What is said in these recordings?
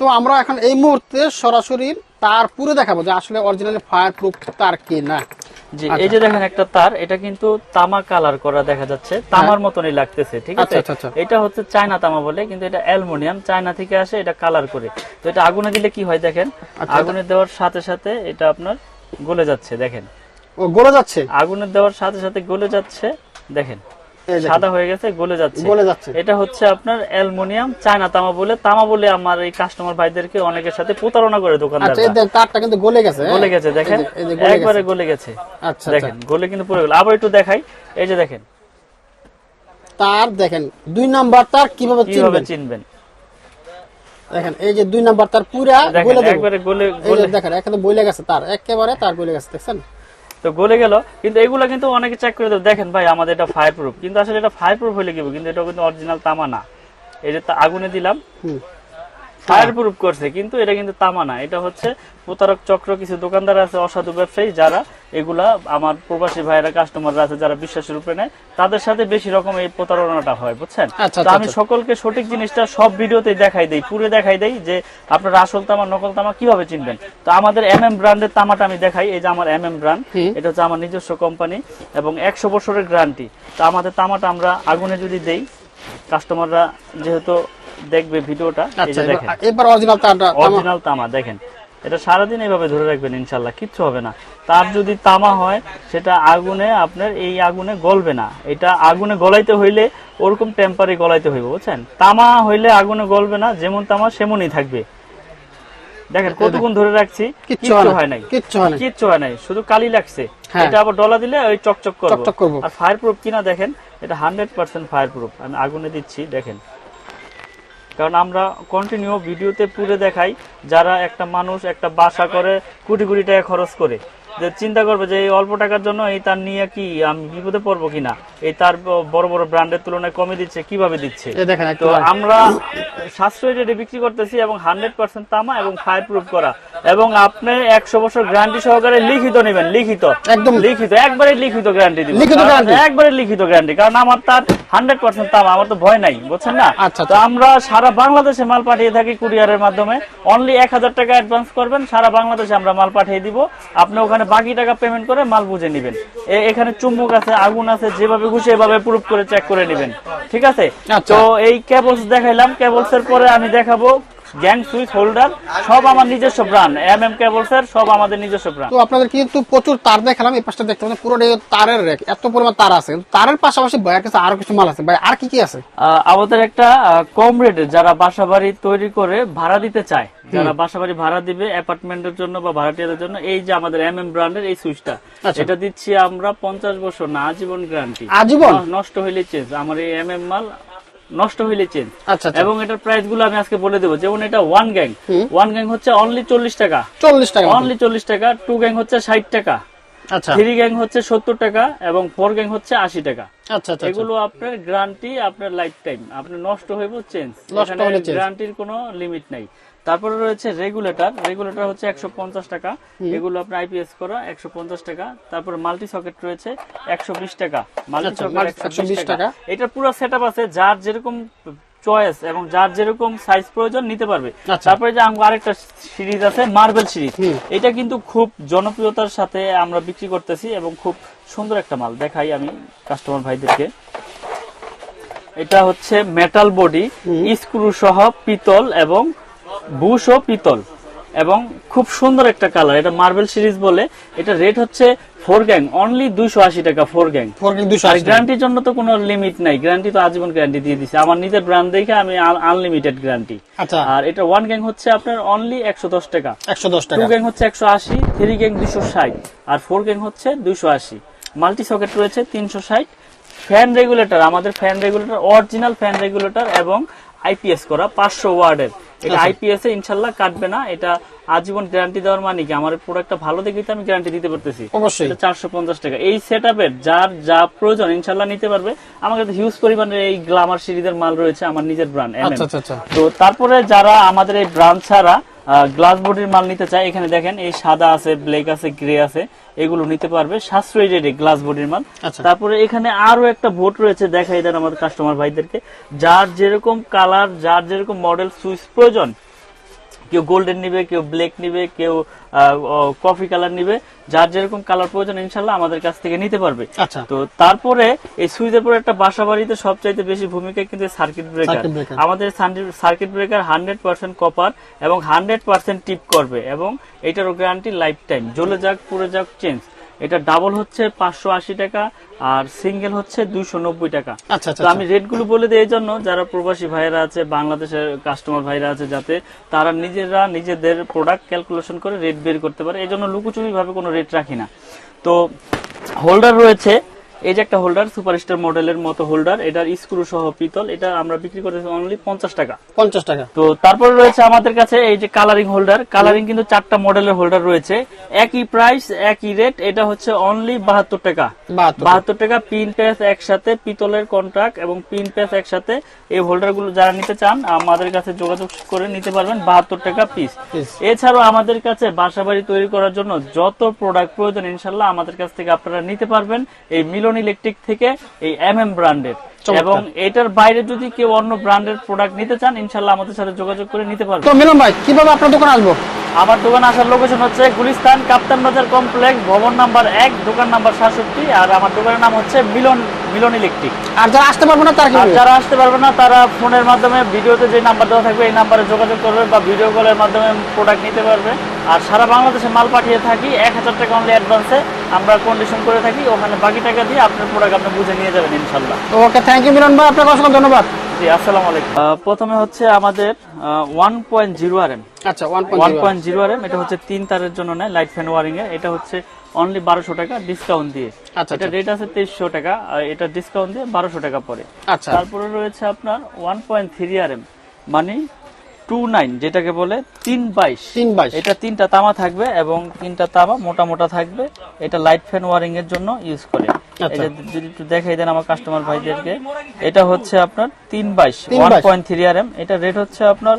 তো আমরা এখন এই মুহূর্তে সরাসরি তার পুরো দেখাবো যে আসলে অরিজিনালি ফায়ার প্রুফ তার কি না। জি, এই যে দেখেন একটা তার, এটা কিন্তু তামা কালার করা দেখা যাচ্ছে, তামার মতনই লাগতেছে, ঠিক আছে। এটা হচ্ছে চায়না তামা বলে, কিন্তু এটা অ্যালুমিনিয়াম, চায়না থেকে আসে, এটা কালার করে। তো এটা আগুনে দিলে কি হয় দেখেন, আগুনে দেওয়ার সাথে সাথে এটা আপনার গলে যাচ্ছে, দেখেন ও গলে যাচ্ছে, আগুনে দেওয়ার সাথে সাথে গলে যাচ্ছে, দেখেন সাদা হয়ে গেছে, গলে যাচ্ছে। এটা হচ্ছে আপনার অ্যালুমিনিয়াম, চায়না তামা বলে আমার এই কাস্টমার ভাইদেরকে অনেকের সাথে প্রতারণা করে দোকানদাররা। আচ্ছা, এই তারটা কিন্তু গলে গেছে, দেখেন একবারে গলে গেছে। আচ্ছা, দেখেন গলে কিন্তু পুরো গেল। আবার একটু দেখাই, এই যে দেখেন তার, দেখেন 2 নাম্বার তার কিভাবে চিনবেন, দেখেন এই যে 2 নাম্বার তার পুরা গলে একবারে গলে দেখেন একেবারে বইলে গেছে, তার একেবারে তার গলে গেছে, দেখছেন তো গলে গেল। কিন্তু এগুলা কিন্তু অনেকে চেক করে দেবে, দেখেন ভাই আমাদের এটা ফায়ার প্রুফ, কিন্তু আসলে এটা ফায়ার প্রুফ হলে কি, কিন্তু এটা কিন্তু অরিজিনাল তামা না। এই যে আগুনে দিলাম, ফায়ার প্রুফ করছে, কিন্তু এটা কিন্তু তামা না। এটা হচ্ছে প্রতারক চক্র, কিছু দোকানদার আছে, অসাধু ব্যবসায়ী, যারা এগুলা আমার প্রবাসী ভাইরা কাস্টমাররা আছে যারা বিশ্বাসের উপরে নেয়, তাদের সাথে বেশি রকম এই প্রতারণাটা হয়, বুঝছেন। তো আমি সকলকে সঠিক জিনিসটা সব ভিডিওতে দেখাই দেই, পুরো দেখাই দেই যে আপনারা আসল তামা নকল তামা কিভাবে চিনবেন। তো আমাদের MM ব্র্যান্ডের তামাটা আমি দেখাই, এই যে আমার MM ব্র্যান্ড, এটা হচ্ছে আমার নিজস্ব কোম্পানি এবং 100 বছরের গ্যারান্টি। তো আমাদের তামাটা আমরা আগুনে যদি দেই, কাস্টমাররা যেহেতু দেখবে ভিডিওটা, এই যে দেখেন এবার অরিজিনাল তামা, দেখেন এটা সারাদিন এইভাবে ধরে রাখবেন, ইনশাল্লাহ কিচ্ছু হবে না। তার যদি তামা হয় সেটা আগুনে আপনার এই আগুনে গলবে না, এটা আগুনে গলাইতে হইলে ওরকম টেম্পারে গলাইতে হইবে, বুঝছেন। তামা হইলে আগুনে গলবে না, যেমন তামা সেমনই থাকবে। দেখেন কতক্ষণ ধরে রাখছি, কিচ্ছু হয় নাই, শুধু কালি লাগছে। এটা আবার ডলা দিলে ওই চকচক করবে। আর ফায়ার প্রুফ কিনা দেখেন, এটা 100% ফায়ার প্রুফ। আমি আগুনে দিচ্ছি, দেখেন, কারণ আমরা কন্টিনিউ ভিডিওতে পুরো দেখাই। যারা একটা মানুষ একটা বাসা করে কোটি কোটি টাকা খরচ করে, যে চিন্তা করবে যে এই অল্প টাকার জন্য এই তার নিয়ে কি আমি বিপদে পড়বো কিনা, এই তার বড় বড় ব্র্যান্ডের তুলনায় কমে দিচ্ছে, কিভাবে দিচ্ছে। তো আমরা সাশ্রয়ী রেটে বিক্রি করতেছি এবং 100% তামা এবং ফায়ার প্রুফ করা, এবং আপনি 100 বছর গ্যারান্টি সহকারে লিখিত নেবেন, একদম লিখিত, একবারে লিখিত গ্যারান্টি দিবেন, একবারে লিখিত গ্যারান্টি। কারণ আমার তার 100% তামা, আমার তো ভয় নাই, বুঝছেন না। তো আমরা সারা বাংলাদেশে মাল পাঠিয়ে থাকি কুরিয়ারের মাধ্যমে। অনলি 1000 টাকা অ্যাডভান্স করবেন, সারা বাংলাদেশে আমরা মাল পাঠিয়ে দিব। আপনি ওখানে বাকি টাকা পেমেন্ট করে মাল বুঝে নেবেন। এখানে চুম্বক আছে, আগুন আছে, যেভাবে খুশি এভাবে প্রুফ করে চেক করে নেবেন, ঠিক আছে। তো এই কেবলস দেখাইলাম, কেবলস এর পরে আমি দেখাবো গ্যাং সুইচ হোল্ডার, সব আমার নিজস্ব ব্র্যান্ড, MM কেবলস এর সব আমাদের নিজস্ব ব্র্যান্ড। তো আপনাদের কিন্তু প্রচুর তার দেখালাম, এই পাশটা দেখতে পাচ্ছেন পুরো তারের রেক, এত পরিমাণ তার আছে। তারের পাশাপাশি ভাইয়ের কাছে আরো কিছু মাল আছে, ভাই আর কি আছে? আমাদের একটা কম রেটে যারা বাসাবাড়ি তৈরি করে ভাড়া দিতে চায়, যারা বাসাবাড়ি ভাড়া দিবে অ্যাপার্টমেন্টের জন্য বা ভাড়াটিয়াদের জন্য, এই যে আমাদের MM ব্র্যান্ডের এই সুইচটা, এটা দিচ্ছি আমরা 50 বছর না, আজীবন গ্যারান্টি, আজীবন, নষ্ট হইলে চেঞ্জ। আমার এই MM মাল নষ্ট হইলে চেঞ্জ। এবং এটার প্রাইস গুলো আমি আজকে বলে দেবো। যেমন এটা ওয়ান গ্যাং হচ্ছে অনলি 40 টাকা, অনলি 40 টাকা। 2 গ্যাং হচ্ছে 60 টাকা, 3 গ্যাং হচ্ছে 70 টাকা এবং 4 গ্যাং হচ্ছে 80 টাকা। এগুলো আপনার গ্যারান্টি, আপনার লাইফ টাইম, আপনার নষ্ট হইব চেঞ্জ, গ্যারান্টির কোনো লিমিট নাই। তারপরে রয়েছে রেগুলেটর হচ্ছে 150 টাকা, এগুলো আপনার IPS করা 150 টাকা। তারপরে মাল্টি সকেট রয়েছে 120 টাকা, মাল্টি সকেট 120 টাকা। এটা পুরো সেটআপ আছে, যার যেরকম চয়েস এবং যার যেরকম সাইজ প্রয়োজন নিতে পারবে। তারপরে যে আরেকটা সিরিজ আছে মার্বেল সিরিজ, এটা কিন্তু খুব জনপ্রিয়তার সাথে আমরা বিক্রি করতেছি এবং খুব সুন্দর একটা মাল। দেখাই আমি কাস্টমার ভাইদেরকে, এটা হচ্ছে মেটাল বডি, স্ক্রু সহ পিতল এবং বুশ ও পিতল, এবং খুব সুন্দর একটা কালার। এটা মার্বেল সিরিজ বলে। এটা রেট হচ্ছে 4 গ্যাং অনলি 280 টাকা, 4 গ্যাং। গ্যারান্টির জন্য তো কোনো লিমিট নাই, গ্যারান্টি তো আজীবন গ্যারান্টি দিয়ে দিচ্ছে। আমার নিজের ব্র্যান্ড দেখে আমি আনলিমিটেড গ্যারান্টি। আর এটা 1 গ্যাং হচ্ছে আপনার অনলি 110 টাকা, 2 গ্যাং হচ্ছে 180, 3 গ্যাং 260 আর 4 গ্যাং হচ্ছে 280। মাল্টি সকেট রয়েছে 360। ফ্যান রেগুলেটর, আমাদের fan regulator original fan regulator এবং IPS করা 500 ওয়াটের। এটা IPS এ ইনশাআল্লাহ কাটবে না। এটা আজীবন গ্যারান্টি দেওয়ার মানে কি, আমার প্রোডাক্টটা ভালো দেখে তো আমি গ্যারান্টি দিতে পারতেছি। অবশ্যই 450 টাকা। এই সেটআপের যার যা প্রয়োজন ইনশাআল্লাহ নিতে পারবে। আমার কাছে হিউজ পরিমাণের এই গ্ল্যামার সিরিজের মাল রয়েছে, আমার নিজের ব্র্যান্ড। তো তারপরে যারা আমাদের এই ব্র্যান্ড ছাড়া গ্লাস বডির মাল নিতে চায়, এখানে দেখেন এই সাদা আছে, ব্ল্যাক আছে, গ্রে আছে, এগুলো নিতে পারবে সাশ্রয়ী রেটে গ্লাস বডির মাল। তারপরে এখানে আরো একটা বোর্ড রয়েছে, দেখাই দেন আমাদের কাস্টমার ভাইদেরকে। যার যেরকম কালার, যার যেরকম মডেল সুইচ প্রয়োজন, কেউ গোল্ডেন নিবে, কেউ ব্ল্যাক নিবে, কেউ কফি কালার নিবে, যার যেরকম কালার প্রয়োজন ইনশাল্লাহ আমাদের কাছ থেকে নিতে পারবে। আচ্ছা, তো তারপরে এই সুইচের পরে একটা বাসা বাড়িতে সবচাইতে বেশি ভূমিকা কিন্তু সার্কিট ব্রেকার। আমাদের সার্কিট ব্রেকার 100% কপার এবং 100% টিপ করবে, এবং এটারও গ্যারান্টি লাইফ টাইম, জ্বলে যাক পুড়ে যাক চেঞ্জ। এটা ডাবল হচ্ছে 580 টাকা আর সিঙ্গেল হচ্ছে 290 টাকা। আচ্ছা, তো আমি রেট গুলো বলে দিই এই জন্য যারা প্রবাসী ভাইরা আছে, বাংলাদেশের কাস্টমার ভাইরা আছে, যাতে তারা নিজেরা নিজেদের প্রোডাক্ট ক্যালকুলেশন করে রেট বের করতে পারে। এই জন্য লুকোচুরি ভাবে কোনো রেট রাখি না। তো হোল্ডার রয়েছে, এই যে একটা হোল্ডার সুপারস্টার মডেলের মতো হোল্ডার, এটার স্ক্রু সহ পিতল, এটা আমরা বিক্রি করতেছি অনলি 50 টাকা। 50 টাকা। তো তারপরে রয়েছে আমাদের কাছে এই যে কালারিং হোল্ডার, কালারিং কিন্তু 4টা মডেলের হোল্ডার রয়েছে, একই প্রাইস একই রেট, এটা হচ্ছে অনলি 72 টাকা। 72 টাকা, পিন প্যাচ একসাথে, পিতলের কন্ট্রাক্ট এবং পিন প্যাচ একসাথে। এই হোল্ডার গুলো যারা নিতে চান আমাদের কাছে যোগাযোগ করে নিতে পারবেন, 72 টাকা পিস। এছাড়াও আমাদের কাছে বাসাবাড়ি তৈরি করার জন্য যত প্রোডাক্ট প্রয়োজন ইনশাল্লাহ আমাদের কাছ থেকে আপনারা নিতে পারবেন এই মিলন ইলেকট্রিক থেকে, এই MM ব্র্যান্ডের। এবং এটার বাইরে যদি কেউ অন্য ব্র্যান্ডের প্রোডাক্ট নিতে চান ইনশাল্লাহ আমাদের সাথে যোগাযোগ করে নিতে পারবেন। তো মিলন ভাই, কিভাবে আপনার দোকানে আসবো? আমার দোকান আসার লোকেশন হচ্ছে গুলিস্তান কাপ্তান বাজার কমপ্লেক্স, ভবন নাম্বার 1, দোকান নাম্বার 67, আর আমার দোকানের নাম হচ্ছে মিলন ইলেকট্রিক। আর যারা আসতে পারবে না তারা কি? যারা আসতে পারবে না তারা ফোনের মাধ্যমে, ভিডিওতে যে নাম্বার দেওয়া থাকবে এই নাম্বারে যোগাযোগ করবে বা ভিডিও কলের মাধ্যমে প্রোডাক্ট নিতে পারবে। আর সারা বাংলাদেশে মাল পাঠিয়ে থাকি, 1000 টাকা অনলি অ্যাডভান্সে আমরা কন্ডিশন করে থাকি, ওখানে বাকি টাকা দিয়ে আপনার প্রোডাক্ট আপনি বুঝে নিয়ে যাবেন ইনশাল্লাহ। ওকে, থ্যাংক ইউ মিলন ভাই, আপনাকে অসংখ্য ধন্যবাদ। জি, আসসালামু আলাইকুম। প্রথমে হচ্ছে আমাদের 1.0 RM। আচ্ছা, 1.0 RM, এটা হচ্ছে 3 তারের জন্য নেয়, লাইট ফ্যান ওয়ারিং এর। এটা হচ্ছে অনলি 1200 টাকা ডিসকাউন্ট দিয়ে। আচ্ছা, এটা রেট আছে 2300 টাকা, আর এটা ডিসকাউন্ট দিয়ে 1200 টাকা পড়ে। আচ্ছা, তারপরে রয়েছে আপনার 1.3 RM, মানে 29, যেটাকে বলে 322। এটা 3টা তামা থাকবে এবং 3টা তামা মোটা মোটা থাকবে। এটা লাইট ফ্যান ওয়ারিং এর জন্য ইউজ করে। এই যে যদি একটু দেখাই দেন আমার কাস্টমার ভাইদেরকে, এটা হচ্ছে আপনার 322 1.3 RM। এটা রেট হচ্ছে আপনার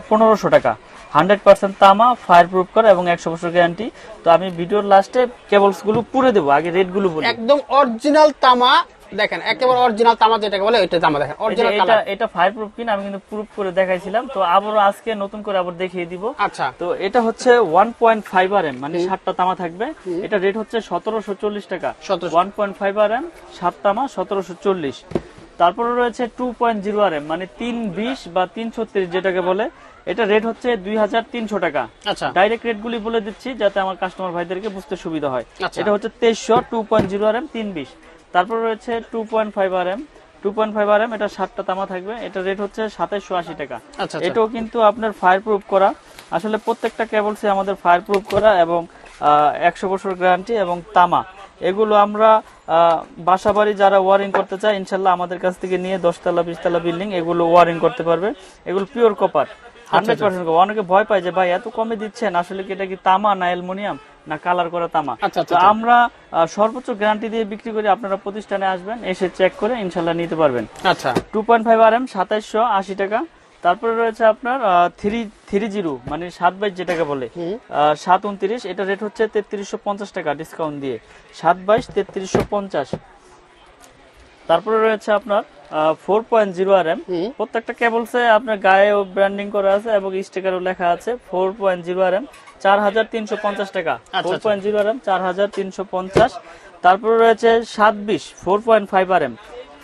1500 টাকা। 100% তামা, ফায়ার প্রুফ করা এবং 100 বছর গ্যারান্টি। তো আমি ভিডিওর লাস্টে কেবলস গুলো পুরে দেবো, আগে রেট গুলো বলি। একদম অরিজিনাল তামা, দেখেন একেবারে অরিজিনাল তামা যেটাকে বলে ওইটা তামা, দেখেন অরিজিনাল কালার। এটা ফায়ার প্রুফ কিনা আমি কিন্তু প্রুফ করে দেখাইছিলাম, তো আবারও আজকে নতুন করে আবার দেখিয়ে দিব। আচ্ছা, তো এটা হচ্ছে 1.5 RM, মানে 7টা তামা থাকবে। এটা রেট হচ্ছে 1740 টাকা। 1.5 RM 7 তামা 1740। তারপরে রয়েছে 2.0 RM, মানে 320 বা 336 যেটাকে বলে। এটা রেট হচ্ছে 2300 টাকা। আচ্ছা, ডাইরেক্ট রেট গুলি বলে দিচ্ছি যাতে আমার কাস্টমার ভাইদেরকে বুঝতে সুবিধা হয়। এটা হচ্ছে 2300, 2.0 RM 320। তারপর রয়েছে 2.5 RM। 2.5 RM, এটা 7টা তামা থাকবে। এটা রেট হচ্ছে 2780 টাকা। এটাও কিন্তু আপনার ফায়ার প্রুফ করা। আসলে প্রত্যেকটা কেবলসে আমাদের ফায়ার প্রুফ করা এবং 100 বছর গ্যারান্টি এবং তামা। এগুলো আমরা বাসাবাড়ি যারা ওয়ারিং করতে চায় ইনশাল্লাহ আমাদের কাছ থেকে নিয়ে 10 তলা 20 তলা বিল্ডিং এগুলো ওয়ারিং করতে পারবে। এগুলো পিওর কপার, 100% কপার। অনেকে ভয় পায় যে ভাই এত কমে দিচ্ছেন, আসলে কি এটা কি তামা না অ্যালুমিনিয়াম না কালার করা তামা? তো আমরা সর্বোচ্চ গ্যারান্টি দিয়ে বিক্রি করি। আপনারা প্রতিষ্ঠানে আসবেন, এসে চেক করে ইনশাল্লাহ নিতে পারবেন। আচ্ছা, 2.5 RM 2780 টাকা। তারপরে রয়েছে আপনার 330, মানে 722 যেটাকে বলে, 729। এটা রেট হচ্ছে 3350 টাকা ডিসকাউন্ট দিয়ে। 722 3350। তারপরে রয়েছে আপনার 4.0 RM। প্রত্যেকটা কেবলসে আপনার গায়েও ব্র্যান্ডিং করা আছে এবং স্টিকারও লেখা আছে। 4.0 RM 4350 টাকা। 4.0 RM 4350। তারপরে রয়েছে 720 4.5 RM।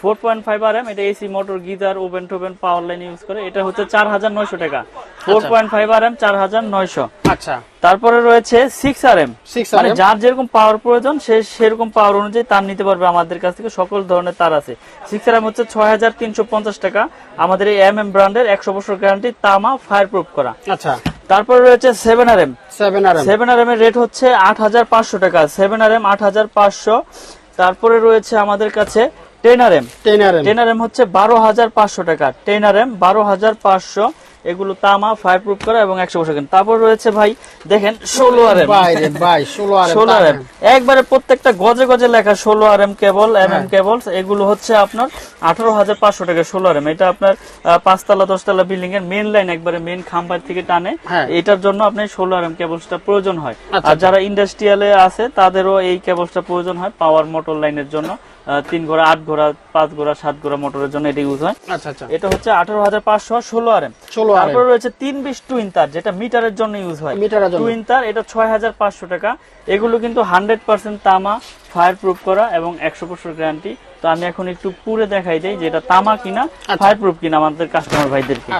4.5 RM, এটা এসি মোটর, গিজার, ওভেন টোভেন, পাওয়ার লাইন ইউজ করে। এটা হচ্ছে 4900 টাকা। 4.5 RM 4900। আচ্ছা, তারপরে রয়েছে 6 RM, মানে যার যেরকম পাওয়ার প্রয়োজন সে সেরকম পাওয়ার অনুযায়ী তার নিতে পারবে আমাদের কাছ থেকে। সকল ধরনের তার আছে। 6 RM হচ্ছে 6350 টাকা। আমাদের এই MM ব্র্যান্ডের 100 বছর গ্যারান্টি, তামা, ফায়ার প্রুফ করা। আচ্ছা, তারপরে রয়েছে 7 RM। 7 RM এর রেট হচ্ছে 8500 টাকা। 7 RM 8500। তারপরে রয়েছে আমাদের কাছে 10 RM। 10 RM হচ্ছে 12500 টাকা। 10 RM 12500। এগুলো তামা, ফায়ার প্রুফ করা এবং 100 বছর। তারপর রয়েছে ভাই দেখেন 16 RM। 16 RM একবারে প্রত্যেকটা গজে গজে লেখা 16 RM কেবল, MM কেবলস। এগুলো হচ্ছে আপনার 18500 টাকা। 16 RM, এটা আপনার 5 তলা 10 তলা বিল্ডিং এর মেইন লাইন, একবারে মেইন খাম্বার থেকে টানে। এটার জন্য আপনার 16 RM কেবলসটা প্রয়োজন হয়। আর যারা ইন্ডাস্ট্রিয়ালে আছে তাদেরও এই কেবলসটা প্রয়োজন হয় পাওয়ার মোটর লাইনের জন্য। 3 ঘোড়া, 8 ঘোড়া, 5 ঘোড়া, 7 ঘোড়া মোটরের জন্য এটা ইউজ হয়। আচ্ছা, এটা হচ্ছে 18500। 16 RM তারপর রয়েছে 320 টুইন তার, যেটা মিটারের জন্য ইউজ হয়। মিটারের জন্য টুইন তার এটা 6500 টাকা। এগুলো কিন্তু 100% তামা, ফায়ার প্রুফ করা এবং 100% গ্যারান্টি। তো আমি এখন একটু পুরে দেখাই দেই যে এটা তামা কিনা, ফায়ার প্রুফ কিনা আমাদের কাস্টমার ভাইদেরকে।